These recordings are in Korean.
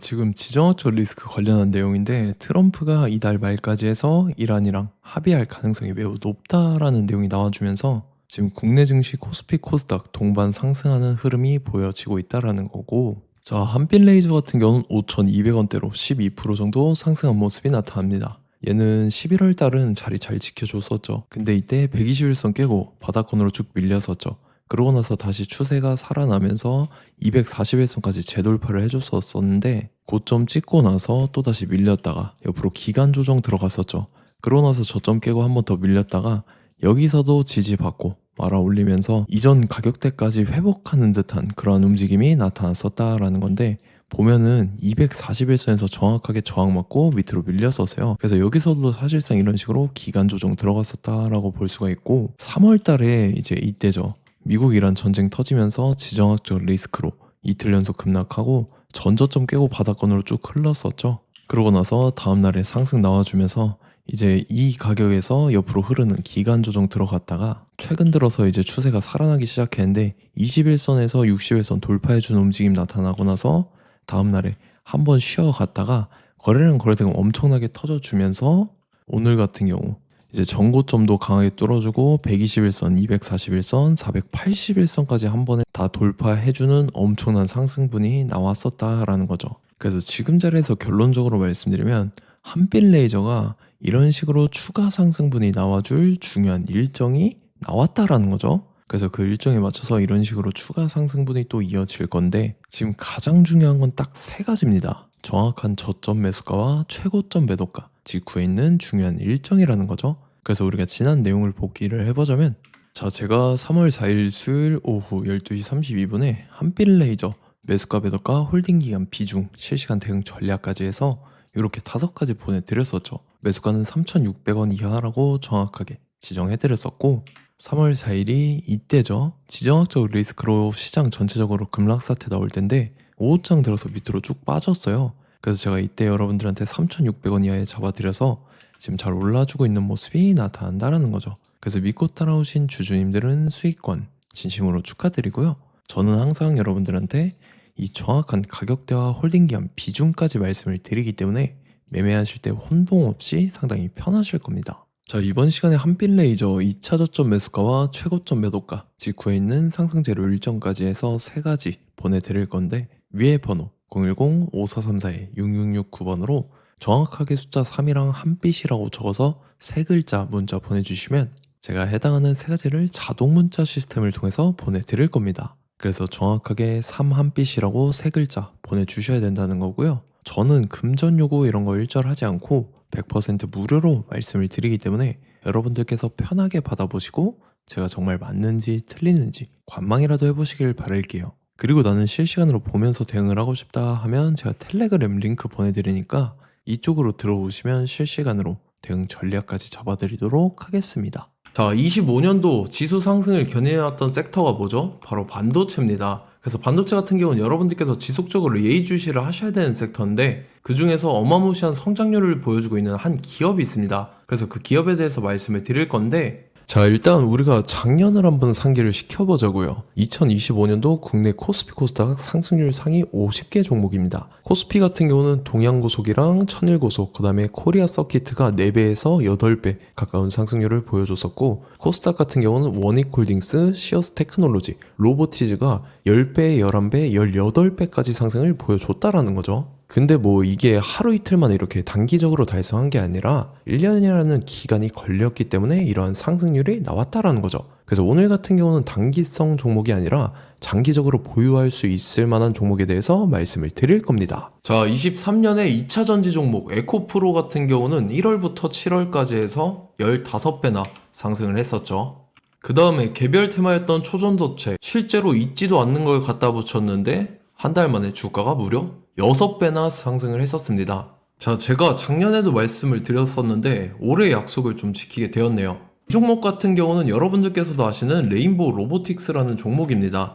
지금 지정학적 리스크 관련한 내용인데 트럼프가 이달 말까지 해서 이란이랑 합의할 가능성이 매우 높다라는 내용이 나와주면서 지금 국내 증시 코스피 코스닥 동반 상승하는 흐름이 보여지고 있다라는 거고, 자, 한빛레이저 같은 경우는 5,200원대로 12% 정도 상승한 모습이 나타납니다. 얘는 11월 달은 자리 잘 지켜줬었죠. 근데 이때 121선 깨고 바닥권으로 쭉 밀렸었죠. 그러고 나서 다시 추세가 살아나면서 241선까지 재돌파를 해줬었는데, 고점 찍고 나서 또다시 밀렸다가 옆으로 기간 조정 들어갔었죠. 그러고 나서 저점 깨고 한 번 더 밀렸다가 여기서도 지지받고 말아 올리면서 이전 가격대까지 회복하는 듯한 그러한 움직임이 나타났었다라는 건데, 보면은 241선에서 정확하게 저항 맞고 밑으로 밀렸었어요. 그래서 여기서도 사실상 이런 식으로 기간 조정 들어갔었다라고 볼 수가 있고, 3월 달에 이제 이때죠. 미국 이란 전쟁 터지면서 지정학적 리스크로 이틀 연속 급락하고 전저점 깨고 바닥권으로 쭉 흘렀었죠. 그러고 나서 다음날에 상승 나와주면서 이제 이 가격에서 옆으로 흐르는 기간 조정 들어갔다가 최근 들어서 이제 추세가 살아나기 시작했는데 21선에서 61선 돌파해주는 움직임 나타나고 나서 다음날에 한번 쉬어갔다가 거래량 거래대금 엄청나게 터져주면서 오늘 같은 경우 이제 전고점도 강하게 뚫어주고 121선, 241선, 481선까지 한 번에 다 돌파해주는 엄청난 상승분이 나왔었다라는 거죠. 그래서 지금 자리에서 결론적으로 말씀드리면 한빛레이저가 이런 식으로 추가 상승분이 나와줄 중요한 일정이 나왔다라는 거죠. 그래서 그 일정에 맞춰서 이런 식으로 추가 상승분이 또 이어질 건데, 지금 가장 중요한 건 딱 세 가지입니다. 정확한 저점 매수가와 최고점 매도가 직후에 있는 중요한 일정이라는 거죠. 그래서 우리가 지난 내용을 복기를 해보자면, 자, 제가 3월 4일 수요일 오후 12시 32분에 한빛레이저 매수가 매도가 홀딩 기간 비중 실시간 대응 전략까지 해서 이렇게 5가지 보내드렸었죠. 매수가는 3,600원 이하라고 정확하게 지정해드렸었고, 3월 4일이 이때죠. 지정학적 리스크로 시장 전체적으로 급락 사태 나올 텐데 5호장 들어서 밑으로 쭉 빠졌어요. 그래서 제가 이때 여러분들한테 3,600원 이하에 잡아드려서 지금 잘 올라주고 있는 모습이 나타난다는 거죠. 그래서 믿고 따라오신 주주님들은 수익권 진심으로 축하드리고요. 저는 항상 여러분들한테 이 정확한 가격대와 홀딩 기간 비중까지 말씀을 드리기 때문에 매매하실 때 혼동 없이 상당히 편하실 겁니다. 자, 이번 시간에 한빛레이저 2차 저점 매수가와 최고점 매도가 직후에 있는 상승재료 일정까지 해서 3가지 보내드릴 건데, 위에 번호 010-5434-6669번으로 정확하게 숫자 3이랑 한빛이라고 적어서 3글자 문자 보내주시면 제가 해당하는 3가지를 자동 문자 시스템을 통해서 보내드릴 겁니다. 그래서 정확하게 3 한빛이라고 3글자 보내주셔야 된다는 거고요. 저는 금전 요구 이런 거 일절하지 않고 100% 무료로 말씀을 드리기 때문에 여러분들께서 편하게 받아보시고 제가 정말 맞는지 틀리는지 관망이라도 해보시길 바랄게요. 그리고 나는 실시간으로 보면서 대응을 하고 싶다 하면 제가 텔레그램 링크 보내드리니까 이쪽으로 들어오시면 실시간으로 대응 전략까지 잡아드리도록 하겠습니다. 자, 25년도 지수 상승을 견인해왔던 섹터가 뭐죠? 바로 반도체입니다. 그래서 반도체 같은 경우는 여러분들께서 지속적으로 예의주시를 하셔야 되는 섹터인데, 그 중에서 어마무시한 성장률을 보여주고 있는 한 기업이 있습니다. 그래서 그 기업에 대해서 말씀을 드릴 건데, 자, 일단 우리가 작년을 한번 상기를 시켜보자고요. 2025년도 국내 코스피 코스닥 상승률 상위 50개 종목입니다. 코스피 같은 경우는 동양고속이랑 천일고속, 그 다음에 코리아 서키트가 4배에서 8배 가까운 상승률을 보여줬었고, 코스닥 같은 경우는 원익홀딩스, 시어스 테크놀로지, 로보티즈가 10배, 11배, 18배까지 상승을 보여줬다라는 거죠. 근데 뭐 이게 하루 이틀 만에 이렇게 단기적으로 달성한 게 아니라 1년이라는 기간이 걸렸기 때문에 이러한 상승률이 나왔다라는 거죠. 그래서 오늘 같은 경우는 단기성 종목이 아니라 장기적으로 보유할 수 있을 만한 종목에 대해서 말씀을 드릴 겁니다. 자, 23년에 2차 전지 종목 에코프로 같은 경우는 1월부터 7월까지 해서 15배나 상승을 했었죠. 그 다음에 개별 테마였던 초전도체, 실제로 있지도 않는 걸 갖다 붙였는데 한 달 만에 주가가 무려 6배나 상승을 했었습니다. 자, 제가 작년에도 말씀을 드렸었는데 올해 약속을 좀 지키게 되었네요. 이 종목 같은 경우는 여러분들께서도 아시는 레인보우 로보틱스라는 종목입니다.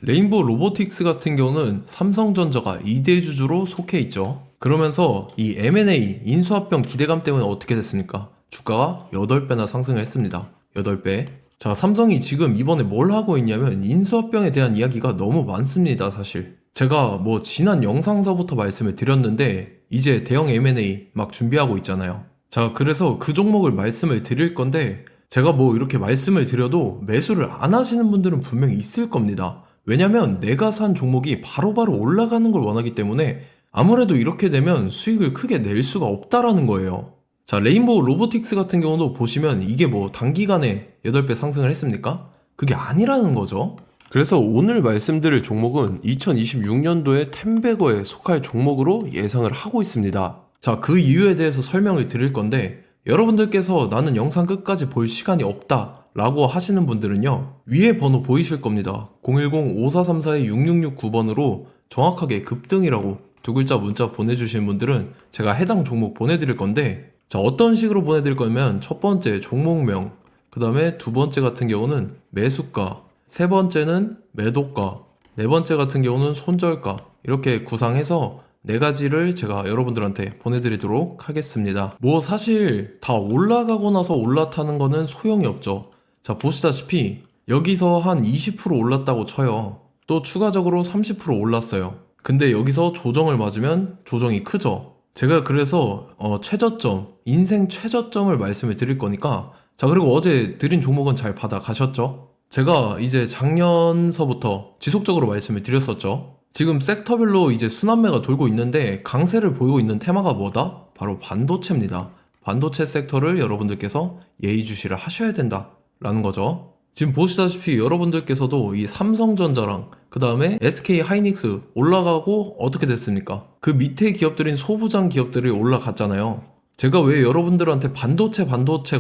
레인보우 로보틱스 같은 경우는 삼성전자가 2대 주주로 속해 있죠. 그러면서 이 M&A 인수합병 기대감 때문에 어떻게 됐습니까? 주가가 8배나 상승을 했습니다. 8배. 자, 삼성이 지금 이번에 뭘 하고 있냐면 인수합병에 대한 이야기가 너무 많습니다, 사실. 제가 뭐 지난 영상서부터 말씀을 드렸는데 이제 대형 M&A 막 준비하고 있잖아요. 자, 그래서 그 종목을 말씀을 드릴 건데 제가 뭐 이렇게 말씀을 드려도 매수를 안 하시는 분들은 분명히 있을 겁니다. 왜냐면 내가 산 종목이 바로바로 올라가는 걸 원하기 때문에 아무래도 이렇게 되면 수익을 크게 낼 수가 없다라는 거예요. 자, 레인보우 로보틱스 같은 경우도 보시면 이게 뭐 단기간에 8배 상승을 했습니까? 그게 아니라는 거죠. 그래서 오늘 말씀드릴 종목은 2026년도에 텐베거에 속할 종목으로 예상을 하고 있습니다. 자, 그 이유에 대해서 설명을 드릴 건데 여러분들께서 나는 영상 끝까지 볼 시간이 없다 라고 하시는 분들은요, 위에 번호 보이실 겁니다. 010-5434-6669번으로 정확하게 급등이라고 두 글자 문자 보내주신 분들은 제가 해당 종목 보내드릴 건데, 자, 어떤 식으로 보내드릴 거냐면 첫 번째 종목명, 그 다음에 두 번째 같은 경우는 매수가, 세 번째는 매도가, 네 번째 같은 경우는 손절가, 이렇게 구상해서 네 가지를 제가 여러분들한테 보내드리도록 하겠습니다. 뭐 사실 다 올라가고 나서 올라타는 거는 소용이 없죠. 자, 보시다시피 여기서 한 20% 올랐다고 쳐요. 또 추가적으로 30% 올랐어요. 근데 여기서 조정을 맞으면 조정이 크죠. 제가 그래서 최저점, 인생 최저점을 말씀을 드릴 거니까, 자, 그리고 어제 드린 종목은 잘 받아가셨죠? 제가 이제 작년서부터 지속적으로 말씀을 드렸었죠. 지금 섹터별로 이제 순환매가 돌고 있는데 강세를 보이고 있는 테마가 뭐다? 바로 반도체입니다. 반도체 섹터를 여러분들께서 예의주시를 하셔야 된다라는 거죠. 지금 보시다시피 여러분들께서도 이 삼성전자랑 그 다음에 SK 하이닉스 올라가고 어떻게 됐습니까? 그 밑에 기업들인 소부장 기업들이 올라갔잖아요. 제가 왜 여러분들한테 반도체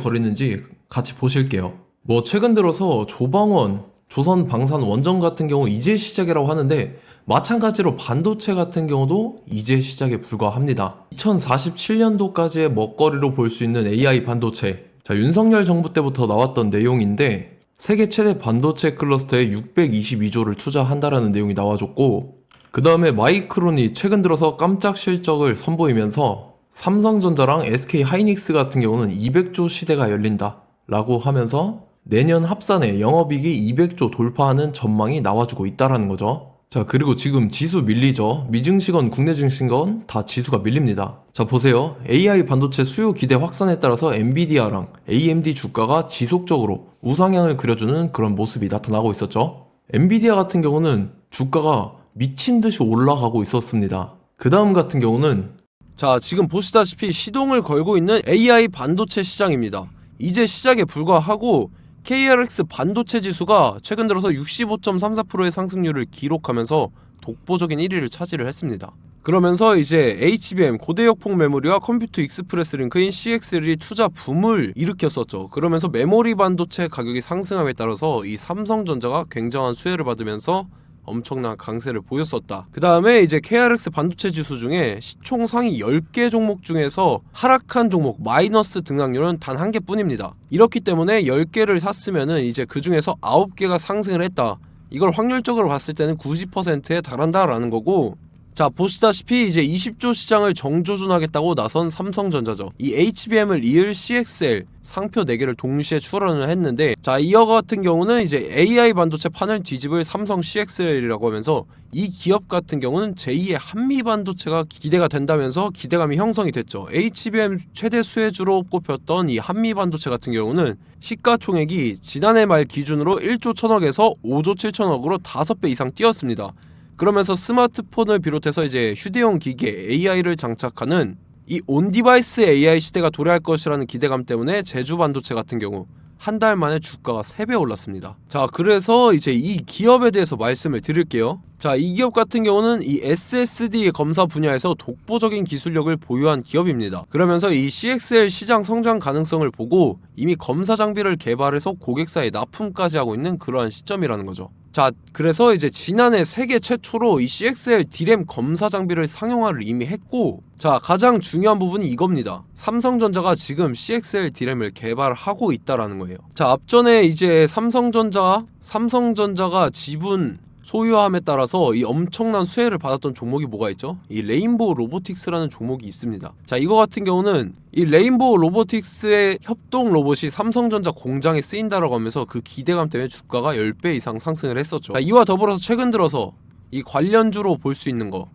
거리는지 같이 보실게요. 뭐 최근 들어서 조방원, 조선방산 원전 같은 경우 이제 시작이라고 하는데 마찬가지로 반도체 같은 경우도 이제 시작에 불과합니다. 2047년도까지의 먹거리로 볼 수 있는 AI 반도체. 자, 윤석열 정부 때부터 나왔던 내용인데 세계 최대 반도체 클러스터에 622조를 투자한다라는 내용이 나와줬고, 그 다음에 마이크론이 최근 들어서 깜짝 실적을 선보이면서 삼성전자랑 SK 하이닉스 같은 경우는 200조 시대가 열린다 라고 하면서 내년 합산에 영업이익이 200조 돌파하는 전망이 나와주고 있다라는 거죠. 자, 그리고 지금 지수 밀리죠. 미증시건 국내 증시건 다 지수가 밀립니다. 자, 보세요. AI 반도체 수요 기대 확산에 따라서 엔비디아랑 AMD 주가가 지속적으로 우상향을 그려주는 그런 모습이 나타나고 있었죠. 엔비디아 같은 경우는 주가가 미친 듯이 올라가고 있었습니다. 그 다음 같은 경우는, 자, 지금 보시다시피 시동을 걸고 있는 AI 반도체 시장입니다. 이제 시작에 불과하고 KRX 반도체 지수가 최근 들어서 65.34%의 상승률을 기록하면서 독보적인 1위를 차지를 했습니다. 그러면서 이제 HBM 고대역폭 메모리와 컴퓨터 익스프레스 링크인 CXL이 투자 붐을 일으켰었죠. 그러면서 메모리 반도체 가격이 상승함에 따라서 이 삼성전자가 굉장한 수혜를 받으면서 엄청난 강세를 보였었다. 그 다음에 이제 KRX 반도체 지수 중에 시총 상위 10개 종목 중에서 하락한 종목 마이너스 등락률은 단 1개뿐입니다. 이렇기 때문에 10개를 샀으면은 이제 그 중에서 9개가 상승을 했다. 이걸 확률적으로 봤을 때는 90%에 달한다라는 거고, 자, 보시다시피 이제 20조 시장을 정조준하겠다고 나선 삼성전자죠. 이 HBM을 이을 CXL 상표 4개를 동시에 출원을 했는데, 자, 이어 같은 경우는 이제 AI 반도체 판을 뒤집을 삼성 CXL이라고 하면서 이 기업 같은 경우는 제2의 한미 반도체가 기대가 된다면서 기대감이 형성이 됐죠. HBM 최대 수혜주로 꼽혔던 이 한미 반도체 같은 경우는 시가총액이 지난해 말 기준으로 1조 1000억에서 5조 7천억으로 5배 이상 뛰었습니다. 그러면서 스마트폰을 비롯해서 이제 휴대용 기기에 AI를 장착하는 이 온디바이스 AI 시대가 도래할 것이라는 기대감 때문에 제주 반도체 같은 경우 한 달 만에 주가가 3배 올랐습니다. 자, 그래서 이제 이 기업에 대해서 말씀을 드릴게요. 자, 이 기업 같은 경우는 이 SSD 검사 분야에서 독보적인 기술력을 보유한 기업입니다. 그러면서 이 CXL 시장 성장 가능성을 보고 이미 검사 장비를 개발해서 고객사에 납품까지 하고 있는 그러한 시점이라는 거죠. 자, 그래서 이제 지난해 세계 최초로 이 CXL D램 검사 장비를 상용화를 이미 했고, 자, 가장 중요한 부분이 이겁니다. 삼성전자가 지금 CXL D램을 개발하고 있다라는 거예요. 자, 앞전에 이제 삼성전자가 지분 소유함에 따라서 이 엄청난 수혜를 받았던 종목이 뭐가 있죠? 이 레인보우 로보틱스라는 종목이 있습니다. 자, 이거 같은 경우는 이 레인보우 로보틱스의 협동 로봇이 삼성전자 공장에 쓰인다라고 하면서 그 기대감 때문에 주가가 10배 이상 상승을 했었죠. 자, 이와 더불어서 최근 들어서 이 관련주로 볼 수 있는 거.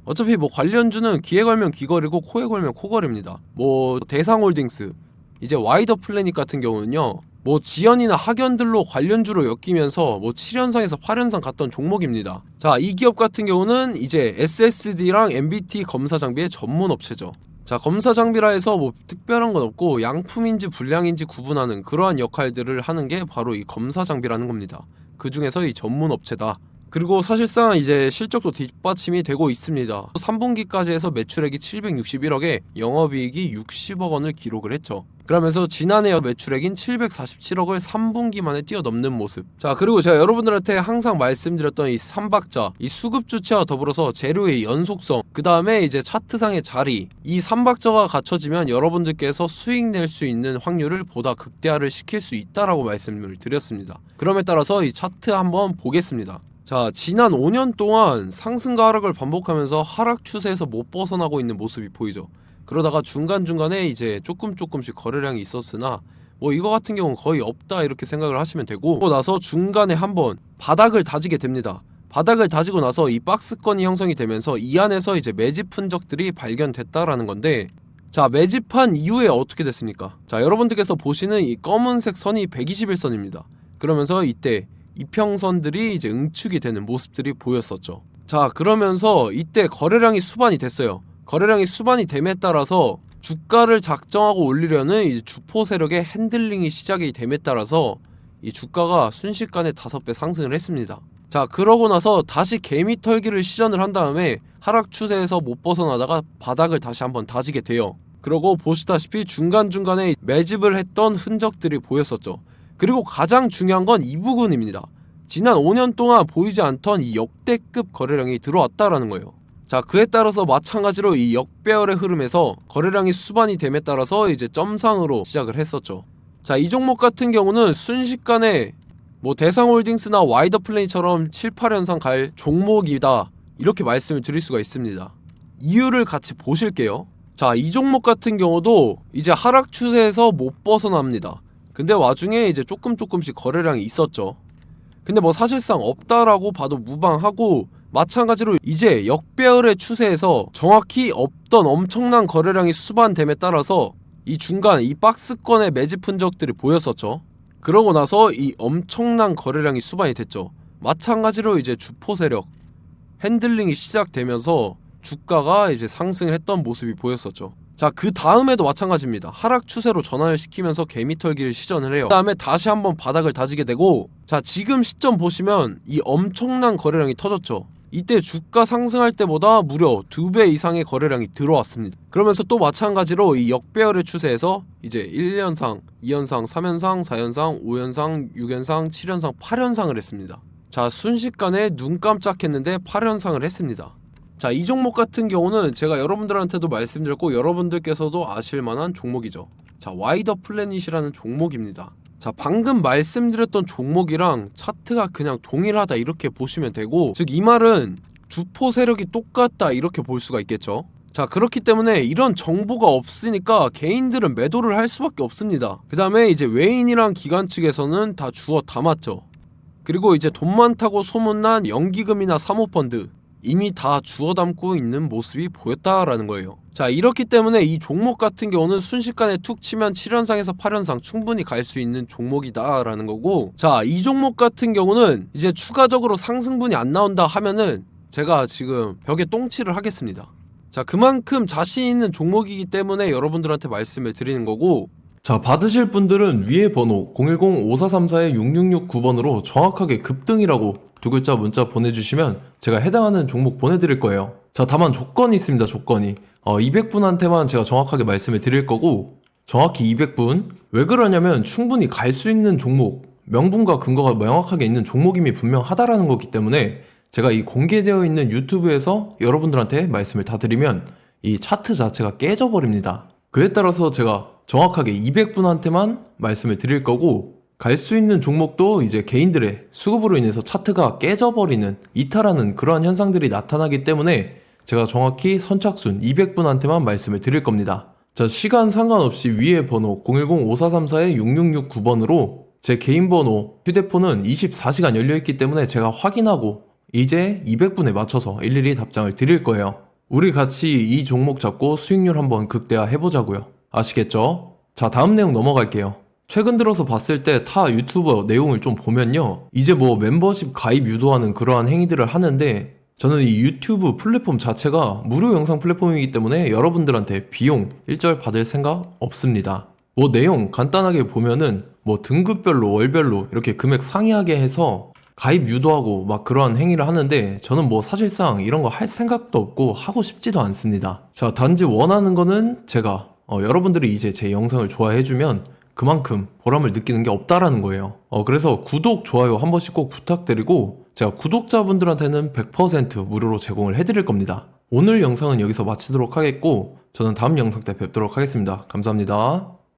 어차피 뭐 관련주는 귀에 걸면 귀걸이고 코에 걸면 코걸이입니다. 뭐 대상홀딩스, 이제 와이더 플래닛 같은 경우는요, 뭐 지연이나 학연들로 관련주로 엮이면서 뭐 7연상에서 8연상 갔던 종목입니다. 자, 이 기업 같은 경우는 이제 SSD랑 MBT 검사 장비의 전문 업체죠. 자, 검사 장비라 해서 뭐 특별한 건 없고 양품인지 불량인지 구분하는 그러한 역할들을 하는 게 바로 이 검사 장비라는 겁니다. 그 중에서 이 전문 업체다. 그리고 사실상 이제 실적도 뒷받침이 되고 있습니다. 3분기까지 해서 매출액이 761억에 영업이익이 60억 원을 기록을 했죠. 그러면서 지난해 매출액인 747억을 3분기 만에 뛰어넘는 모습. 자, 그리고 제가 여러분들한테 항상 말씀드렸던 이 3박자, 이 수급 주체와 더불어서 재료의 연속성, 그 다음에 이제 차트상의 자리, 이 3박자가 갖춰지면 여러분들께서 수익 낼 수 있는 확률을 보다 극대화를 시킬 수 있다라고 말씀을 드렸습니다. 그럼에 따라서 이 차트 한번 보겠습니다. 자, 지난 5년 동안 상승과 하락을 반복하면서 하락 추세에서 못 벗어나고 있는 모습이 보이죠. 그러다가 중간중간에 이제 조금씩 거래량이 있었으나 뭐 이거 같은 경우는 거의 없다 이렇게 생각을 하시면 되고, 그러고 나서 중간에 한번 바닥을 다지게 됩니다. 바닥을 다지고 나서 이 박스권이 형성이 되면서 이 안에서 이제 매집 흔적들이 발견됐다라는 건데, 자, 매집한 이후에 어떻게 됐습니까? 자, 여러분들께서 보시는 이 검은색 선이 121선입니다. 그러면서 이때 이평선들이 이제 응축이 되는 모습들이 보였었죠. 자, 그러면서 이때 거래량이 수반이 됐어요. 거래량이 수반이 됨에 따라서 주가를 작정하고 올리려는 이제 주포 세력의 핸들링이 시작이 됨에 따라서 이 주가가 순식간에 5배 상승을 했습니다. 자, 그러고 나서 다시 개미 털기를 시전을 한 다음에 하락 추세에서 못 벗어나다가 바닥을 다시 한번 다지게 돼요. 그러고 보시다시피 중간중간에 매집을 했던 흔적들이 보였었죠. 그리고 가장 중요한 건 이 부분입니다. 지난 5년 동안 보이지 않던 이 역대급 거래량이 들어왔다라는 거예요. 자, 그에 따라서 마찬가지로 이 역배열의 흐름에서 거래량이 수반이 됨에 따라서 이제 점상으로 시작을 했었죠. 자, 이 종목 같은 경우는 순식간에 뭐 대상홀딩스나 와이더 플래닛처럼 7, 8연상 갈 종목이다 이렇게 말씀을 드릴 수가 있습니다. 이유를 같이 보실게요. 자, 이 종목 같은 경우도 이제 하락 추세에서 못 벗어납니다. 근데 와중에 이제 조금씩 거래량이 있었죠. 근데 뭐 사실상 없다라고 봐도 무방하고, 마찬가지로 이제 역배열의 추세에서 정확히 없던 엄청난 거래량이 수반됨에 따라서 이 중간 이 박스권의 매집 흔적들이 보였었죠. 그러고 나서 이 엄청난 거래량이 수반이 됐죠. 마찬가지로 이제 주포 세력 핸들링이 시작되면서 주가가 이제 상승을 했던 모습이 보였었죠. 자, 그 다음에도 마찬가지입니다. 하락 추세로 전환을 시키면서 개미 털기를 시전을 해요. 그 다음에 다시 한번 바닥을 다지게 되고, 자, 지금 시점 보시면 이 엄청난 거래량이 터졌죠. 이때 주가 상승할 때보다 무려 2배 이상의 거래량이 들어왔습니다. 그러면서 또 마찬가지로 이 역배열의 추세에서 이제 1연상, 2연상, 3연상, 4연상, 5연상, 6연상, 7연상, 8연상을 했습니다. 자, 순식간에 눈 깜짝했는데 8연상을 했습니다. 자, 이 종목 같은 경우는 제가 여러분들한테도 말씀드렸고 여러분들께서도 아실만한 종목이죠. 자, 와이더 플래닛이라는 종목입니다. 자, 방금 말씀드렸던 종목이랑 차트가 그냥 동일하다 이렇게 보시면 되고, 즉 이 말은 주포 세력이 똑같다 이렇게 볼 수가 있겠죠. 자, 그렇기 때문에 이런 정보가 없으니까 개인들은 매도를 할 수밖에 없습니다. 그 다음에 이제 외인이랑 기관 측에서는 다 주워 담았죠. 그리고 이제 돈 많다고 소문난 연기금이나 사모펀드 이미 다 주워 담고 있는 모습이 보였다라는 거예요. 자, 이렇기 때문에 이 종목 같은 경우는 순식간에 툭 치면 7연상에서 8연상 충분히 갈 수 있는 종목이다라는 거고, 자, 이 종목 같은 경우는 이제 추가적으로 상승분이 안 나온다 하면은 제가 지금 벽에 똥칠을 하겠습니다. 자, 그만큼 자신 있는 종목이기 때문에 여러분들한테 말씀을 드리는 거고, 자, 받으실 분들은 위에 번호 010-5434-6669번으로 정확하게 급등이라고 두 글자 문자 보내주시면 제가 해당하는 종목 보내드릴 거예요. 자, 다만 조건이 있습니다. 조건이 200분한테만 제가 정확하게 말씀을 드릴 거고, 정확히 200분. 왜 그러냐면 충분히 갈 수 있는 종목, 명분과 근거가 명확하게 있는 종목임이 분명하다라는 거기 때문에 제가 이 공개되어 있는 유튜브에서 여러분들한테 말씀을 다 드리면 이 차트 자체가 깨져버립니다. 그에 따라서 제가 정확하게 200분한테만 말씀을 드릴 거고, 갈 수 있는 종목도 이제 개인들의 수급으로 인해서 차트가 깨져버리는, 이탈하는 그러한 현상들이 나타나기 때문에 제가 정확히 선착순 200분한테만 말씀을 드릴 겁니다. 자, 시간 상관없이 위에 번호 010-5434-6669번으로 제 개인 번호, 휴대폰은 24시간 열려있기 때문에 제가 확인하고 이제 200분에 맞춰서 일일이 답장을 드릴 거예요. 우리 같이 이 종목 잡고 수익률 한번 극대화해보자고요. 아시겠죠? 자, 다음 내용 넘어갈게요. 최근 들어서 봤을 때 타 유튜버 내용을 좀 보면요, 이제 뭐 멤버십 가입 유도하는 그러한 행위들을 하는데, 저는 이 유튜브 플랫폼 자체가 무료 영상 플랫폼이기 때문에 여러분들한테 비용 일절 받을 생각 없습니다. 뭐 내용 간단하게 보면은 뭐 등급별로 월별로 이렇게 금액 상이하게 해서 가입 유도하고 막 그러한 행위를 하는데, 저는 뭐 사실상 이런 거 할 생각도 없고 하고 싶지도 않습니다. 자, 단지 원하는 거는 제가 여러분들이 이제 제 영상을 좋아해주면 그만큼 보람을 느끼는 게 없다라는 거예요. 그래서 구독, 좋아요 한 번씩 꼭 부탁드리고, 제가 구독자분들한테는 100% 무료로 제공을 해드릴 겁니다. 오늘 영상은 여기서 마치도록 하겠고, 저는 다음 영상 때 뵙도록 하겠습니다. 감사합니다.